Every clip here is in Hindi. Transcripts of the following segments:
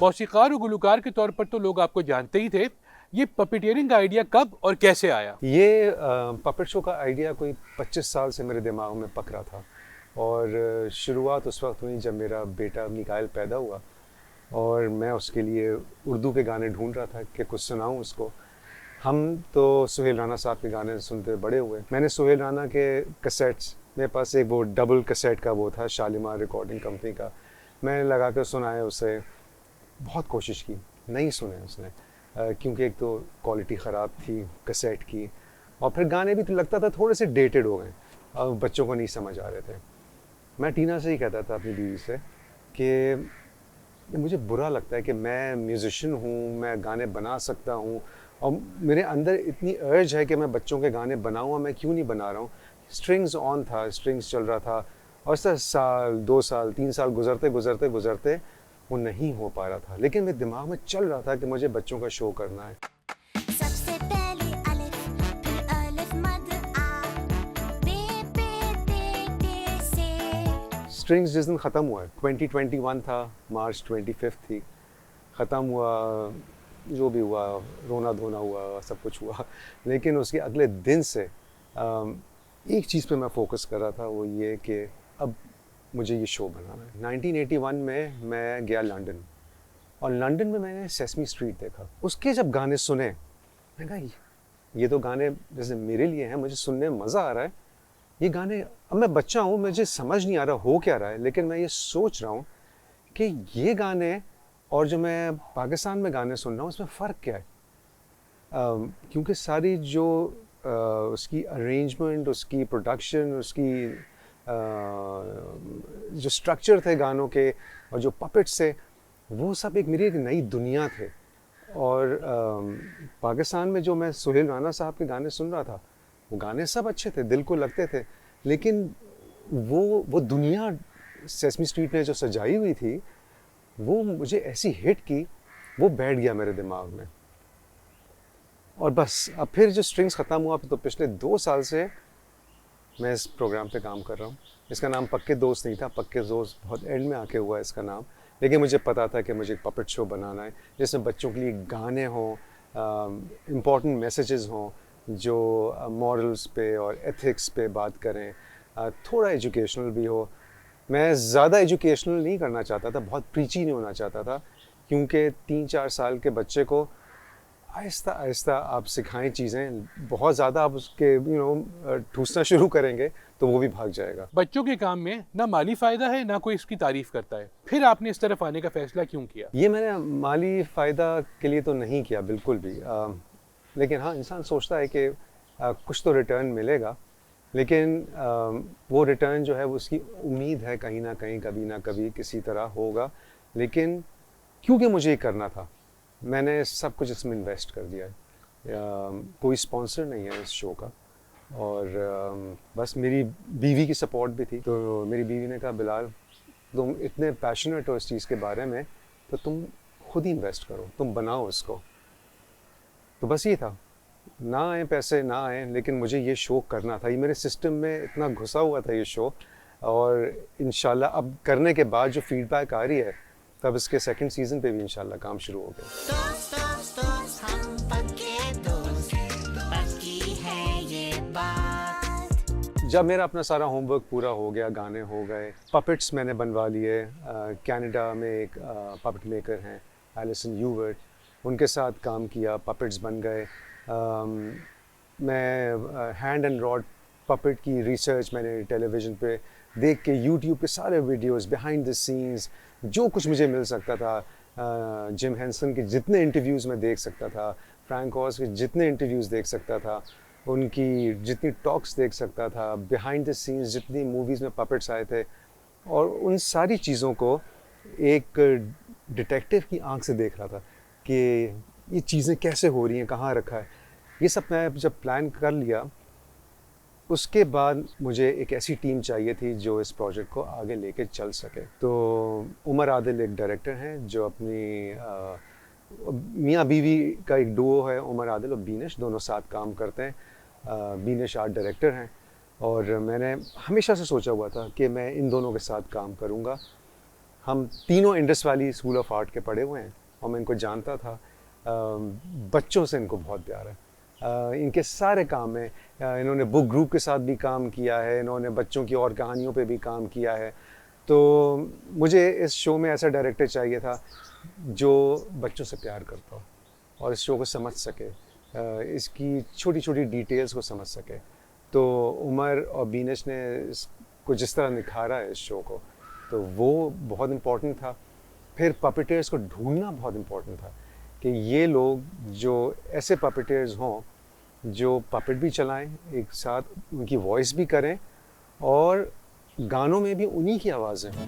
मौसीकार और गुलकार के तौर पर तो लोग आपको जानते ही थे, ये पपेटियरिंग का आइडिया कब और कैसे आया? ये पपेट शो का आइडिया कोई 25 साल से मेरे दिमाग में पक रहा था और शुरुआत उस वक्त हुई जब मेरा बेटा मिकाइल पैदा हुआ और मैं उसके लिए उर्दू के गाने ढूंढ रहा था कि कुछ सुनाऊं उसको। हम तो सुहेल राना साहब के गाने सुनते बड़े हुए। मैंने सुहेल राना के कैसेट्स, मेरे पास एक वो डबल कैसेट का वो था शालीमार रिकॉर्डिंग कंपनी का, मैंने लगा कर सुनाया उसे। बहुत कोशिश की, नहीं सुने उसने क्योंकि एक तो क्वालिटी ख़राब थी कैसेट की और फिर गाने भी तो लगता था थोड़े से डेटेड हो गए, अब बच्चों को नहीं समझ आ रहे थे। मैं टीना से ही कहता था अपनी बीवी से कि मुझे बुरा लगता है कि मैं म्यूज़िशियन हूँ, मैं गाने बना सकता हूँ और मेरे अंदर इतनी अर्ज है कि मैं बच्चों के गाने बनाऊँ और मैं क्यों नहीं बना रहा हूँ। स्ट्रिंग्स ऑन था, स्ट्रिंग्स चल रहा था और इस साल 2 साल 3 साल गुजरते गुजरते गुजरते वो नहीं हो पा रहा था, लेकिन मेरे दिमाग में चल रहा था कि मुझे बच्चों का शो करना है। सबसे पहले अलिफ, फिर अलिफ मद आ, बे पे ते ते से। स्ट्रिंग्स जिस दिन ख़त्म हुआ, 2021 था, मार्च 25 थी, ख़त्म हुआ, जो भी हुआ, रोना धोना हुआ, सब कुछ हुआ, लेकिन उसके अगले दिन से एक चीज़ पे मैं फोकस कर रहा था, वो ये कि अब मुझे ये शो बनाना है। 1981 में मैं गया लंदन और लंदन में मैंने सेसमी स्ट्रीट देखा। उसके जब गाने सुने, मैं कहा ये तो गाने जैसे मेरे लिए हैं, मुझे सुनने में मज़ा आ रहा है। ये गाने, अब मैं बच्चा हूँ, मुझे समझ नहीं आ रहा हो क्या रहा है, लेकिन मैं ये सोच रहा हूँ कि ये गाने और जो मैं पाकिस्तान में गाने सुन रहा हूँ उसमें फ़र्क क्या है। क्योंकि सारी जो उसकी अरेंजमेंट, उसकी प्रोडक्शन, उसकी जो स्ट्रक्चर थे गानों के और जो पपेट्स थे, वो सब एक मेरी एक नई दुनिया थे। और पाकिस्तान में जो मैं सुहेल राना साहब के गाने सुन रहा था, वो गाने सब अच्छे थे, दिल को लगते थे, लेकिन वो दुनिया सेसमी स्ट्रीट ने जो सजाई हुई थी, वो मुझे ऐसी हिट की, वो बैठ गया मेरे दिमाग में। और बस अब फिर जो स्ट्रिंग्स ख़त्म हुआ तो पिछले 2 साल से मैं इस प्रोग्राम पे काम कर रहा हूँ। इसका नाम पक्के दोस्त नहीं था, पक्के दोस्त बहुत एंड में आके हुआ है इसका नाम, लेकिन मुझे पता था कि मुझे एक पपेट शो बनाना है जिसमें बच्चों के लिए गाने हों, इम्पॉर्टेंट मैसेजेस हों, जो मॉरल्स पे और एथिक्स पे बात करें, थोड़ा एजुकेशनल भी हो। मैं ज़्यादा एजुकेशनल नहीं करना चाहता था, बहुत प्रीची नहीं होना चाहता था, क्योंकि 3-4 साल के बच्चे को आहिस्ता आहिस्ता आप सिखाएं चीज़ें, बहुत ज़्यादा आप उसके ठूसना शुरू करेंगे तो वो भी भाग जाएगा। बच्चों के काम में ना माली फ़ायदा है, ना कोई इसकी तारीफ़ करता है। फिर आपने इस तरफ आने का फ़ैसला क्यों किया? ये मैंने माली फ़ायदा के लिए तो नहीं किया बिल्कुल भी, लेकिन हाँ, इंसान सोचता है कि कुछ तो रिटर्न मिलेगा, लेकिन वो रिटर्न जो है वो उसकी उम्मीद है कहीं ना कहीं, कभी ना कभी किसी तरह होगा। लेकिन क्योंकि मुझे ये करना था, मैंने सब कुछ इसमें इन्वेस्ट कर दिया है। कोई स्पॉन्सर नहीं है इस शो का और बस मेरी बीवी की सपोर्ट भी थी। तो मेरी बीवी ने कहा, बिलाल तुम इतने पैशनेट हो इस चीज़ के बारे में, तो तुम खुद ही इन्वेस्ट करो, तुम बनाओ इसको। तो बस ये था, ना आए पैसे ना आए, लेकिन मुझे ये शो करना था। ये मेरे सिस्टम में इतना घुसा हुआ था ये शो, और इंशाल्लाह अब करने के बाद जो फीडबैक आ रही है, तब इसके सेकंड सीज़न पे भी इंशाल्लाह काम शुरू हो गया। दोस्त दोस्त दोस्त हम पक्के दोस्त, पक्की है ये बात। जब मेरा अपना सारा होमवर्क पूरा हो गया, गाने हो गए, पपेट्स मैंने बनवा लिए। कनाडा में एक पपेट मेकर हैं एलिसन यूवर्ट, उनके साथ काम किया, पपेट्स बन गए। मैं हैंड एंड रॉड पपेट की रिसर्च मैंने टेलीविज़न पे देख के, यूट्यूब पे सारे वीडियोस, बिहाइंड द सीन्स, जो कुछ मुझे मिल सकता था, जिम हेंसन के जितने इंटरव्यूज़ मैं देख सकता था, फ्रैंक ओज के जितने इंटरव्यूज़ देख सकता था, उनकी जितनी टॉक्स देख सकता था, बिहाइंड द सीन्स जितनी मूवीज़ में पपेट्स आए थे, और उन सारी चीज़ों को एक डिटेक्टिव की आंख से देख रहा था कि ये चीज़ें कैसे हो रही हैं, कहाँ रखा है। ये सब मैं जब प्लान कर लिया, उसके बाद मुझे एक ऐसी टीम चाहिए थी जो इस प्रोजेक्ट को आगे लेके चल सके। तो उमर आदिल एक डायरेक्टर हैं जो अपनी मियाँ बीवी का एक डुओ है, उमर आदिल और बीनिश, दोनों साथ काम करते हैं। बीनिश आर्ट डायरेक्टर हैं और मैंने हमेशा से सोचा हुआ था कि मैं इन दोनों के साथ काम करूँगा। हम तीनों Indus valley school of art के पढ़े हुए हैं और मैं इनको जानता था। बच्चों से इनको बहुत प्यार है। इनके सारे काम में इन्होंने बुक ग्रुप के साथ भी काम किया है, इन्होंने बच्चों की और कहानियों पे भी काम किया है। तो मुझे इस शो में ऐसा डायरेक्टर चाहिए था जो बच्चों से प्यार करता हो और इस शो को समझ सके, इसकी छोटी छोटी डिटेल्स को समझ सके। तो उमर और बीनश ने इसको जिस तरह निखारा है इस शो को, तो वो बहुत इम्पोर्टेंट था। फिर पपेटर्स को ढूंढना बहुत इम्पोर्टेंट था कि ये लोग जो ऐसे पपेटर्स हों जो पपेट भी चलाएं, एक साथ उनकी वॉइस भी करें और गानों में भी उन्हीं की आवाज़ें हों।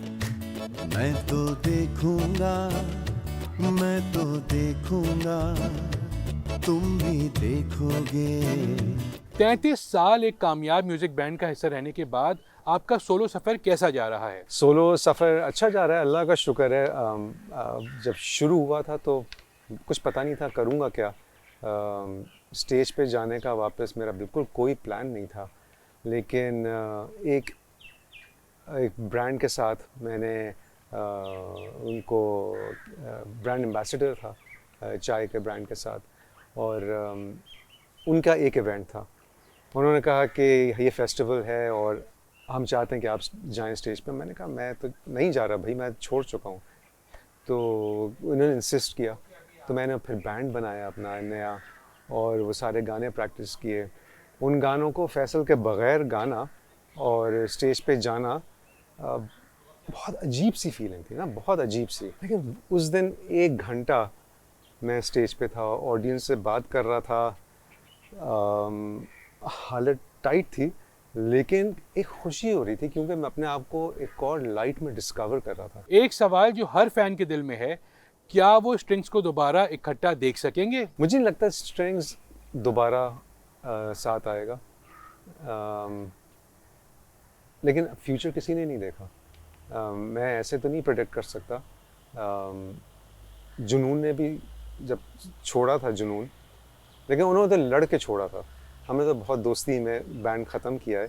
मैं तो देखूंगा, मैं तो देखूंगा, तुम भी देखोगे। 33 साल एक कामयाब म्यूजिक बैंड का हिस्सा रहने के बाद आपका सोलो सफ़र कैसा जा रहा है? सोलो सफ़र अच्छा जा रहा है, अल्लाह का शुक्र है। जब शुरू हुआ था तो कुछ पता नहीं था करूँगा क्या। स्टेज पे जाने का वापस मेरा बिल्कुल कोई प्लान नहीं था, लेकिन एक ब्रांड के साथ मैंने उनको ब्रांड एम्बेसडर था चाय के ब्रांड के साथ, और उनका एक इवेंट था। उन्होंने कहा कि ये फेस्टिवल है और हम चाहते हैं कि आप जाएं स्टेज पे। मैंने कहा मैं तो नहीं जा रहा भाई, मैं छोड़ चुका हूँ। तो उन्होंने इंसिस्ट किया, तो मैंने फिर बैंड बनाया अपना नया और वो सारे गाने प्रैक्टिस किए। उन गानों को फैसल के बग़ैर गाना और स्टेज पे जाना बहुत अजीब सी फीलिंग थी ना, बहुत अजीब सी। लेकिन उस दिन 1 घंटा मैं स्टेज पे था, ऑडियंस से बात कर रहा था। हालत टाइट थी लेकिन एक खुशी हो रही थी क्योंकि मैं अपने आप को एक और लाइट में डिस्कवर कर रहा था। एक सवाल जो हर फैन के दिल में है, क्या वो स्ट्रिंग्स को दोबारा इकट्ठा देख सकेंगे? मुझे नहीं लगता स्ट्रिंग्स दोबारा साथ आएगा, लेकिन फ्यूचर किसी ने नहीं देखा। मैं ऐसे तो नहीं प्रेडिक्ट कर सकता। जुनून ने भी जब छोड़ा था जुनून, लेकिन उन्होंने तो लड़ के छोड़ा था। हमने तो बहुत दोस्ती में बैंड ख़त्म किया है।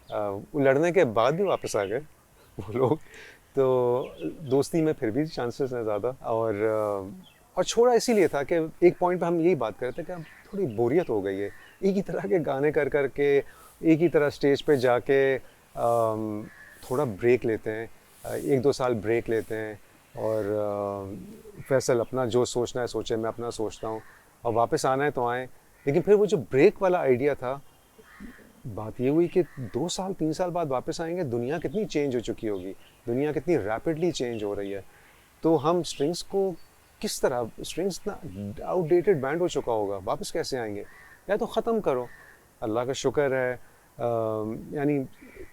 वो लड़ने के बाद भी वापस आ गए वो लोग, तो दोस्ती में फिर भी चांसेस हैं ज़्यादा। और छोड़ा इसीलिए था कि एक पॉइंट पे हम यही बात कर रहे थे कि अब थोड़ी बोरियत हो गई है, एक ही तरह के गाने कर कर के, एक ही तरह स्टेज पे जाके थोड़ा ब्रेक लेते हैं, 1-2 साल ब्रेक लेते हैं और फैसल अपना जो सोचना है सोचे, मैं अपना सोचता हूँ, और वापस आना है तो आएँ। लेकिन फिर वो जो ब्रेक वाला आइडिया था, बात ये हुई कि 2 साल 3 साल बाद वापस आएंगे, दुनिया कितनी चेंज हो चुकी होगी, दुनिया कितनी रैपिडली चेंज हो रही है। तो हम स्ट्रिंग्स को किस तरह, स्ट्रिंग्स इतना आउटडेटेड बैंड हो चुका होगा, वापस कैसे आएंगे? या तो ख़त्म करो। अल्लाह का शुक्र है, यानी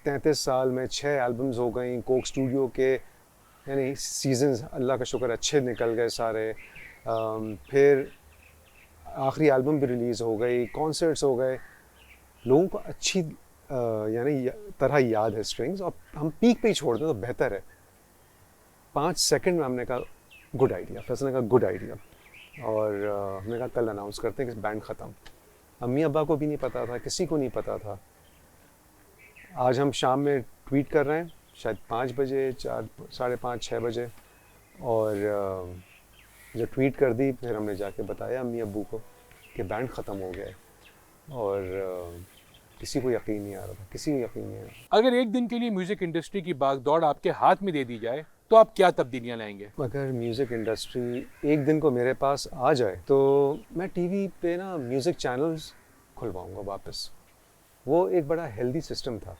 33 साल में 6 एल्बम्स हो गई, कोक स्टूडियो के यानी सीजन्स अल्लाह का शुक्र अच्छे निकल गए सारे। फिर आखिरी एल्बम भी रिलीज़ हो गई, कॉन्सर्ट्स हो गए, लोगों को अच्छी यानी तरह याद है स्ट्रिंग्स, और हम पीक पे ही छोड़ दें तो बेहतर है। 5 सेकंड में हमने कहा गुड आइडिया, फैसल ने कहा गुड आइडिया, और हमने कहा कल अनाउंस करते हैं कि बैंड ख़त्म। अम्मी अब्बा को भी नहीं पता था, किसी को नहीं पता था। आज हम शाम में ट्वीट कर रहे हैं, शायद 5 बजे, 4, 5:30, 6 बजे, और जब ट्वीट कर दी फिर हमने जाके बताया अम्मी अब्बू को कि बैंड ख़त्म हो गया है, और किसी को यकीन नहीं आ रहा था, किसी को यकीन नहीं आ रहा। अगर एक दिन के लिए म्यूजिक इंडस्ट्री की भागदौड़ आपके हाथ में दे दी जाए तो आप क्या तब्दीलियां लाएंगे? अगर म्यूज़िक इंडस्ट्री एक दिन को मेरे पास आ जाए तो मैं टीवी पे ना म्यूज़िक चैनल्स खुलवाऊंगा वापस। वो एक बड़ा हेल्दी सिस्टम था,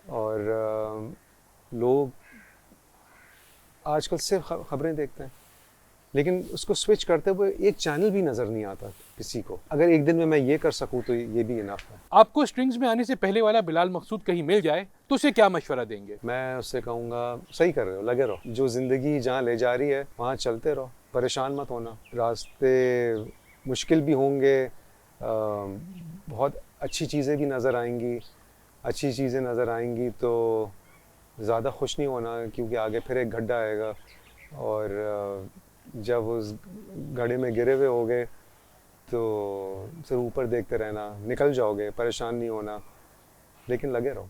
और लोग आजकल सिर्फ खबरें देखते हैं, लेकिन उसको स्विच करते हुए एक चैनल भी नज़र नहीं आता किसी को। अगर एक दिन में मैं ये कर सकूं तो ये भी इनफ है। आपको स्ट्रिंग्स में आने से पहले वाला बिलाल मकसूद कहीं मिल जाए तो उसे क्या मशवरा देंगे? मैं उससे कहूँगा सही कर रहे हो, लगे रहो, जो ज़िंदगी जहाँ ले जा रही है वहाँ चलते रहो, परेशान मत होना। रास्ते मुश्किल भी होंगे, बहुत अच्छी चीज़ें भी नज़र आएंगी, अच्छी चीज़ें नज़र आएंगी तो ज़्यादा खुश नहीं होना, क्योंकि आगे फिर एक गड्ढा आएगा, और जब उस गड्ढे में गिरे हुए होगे तो सिर्फ ऊपर देखते रहना, निकल जाओगे, परेशान नहीं होना, लेकिन लगे रहो।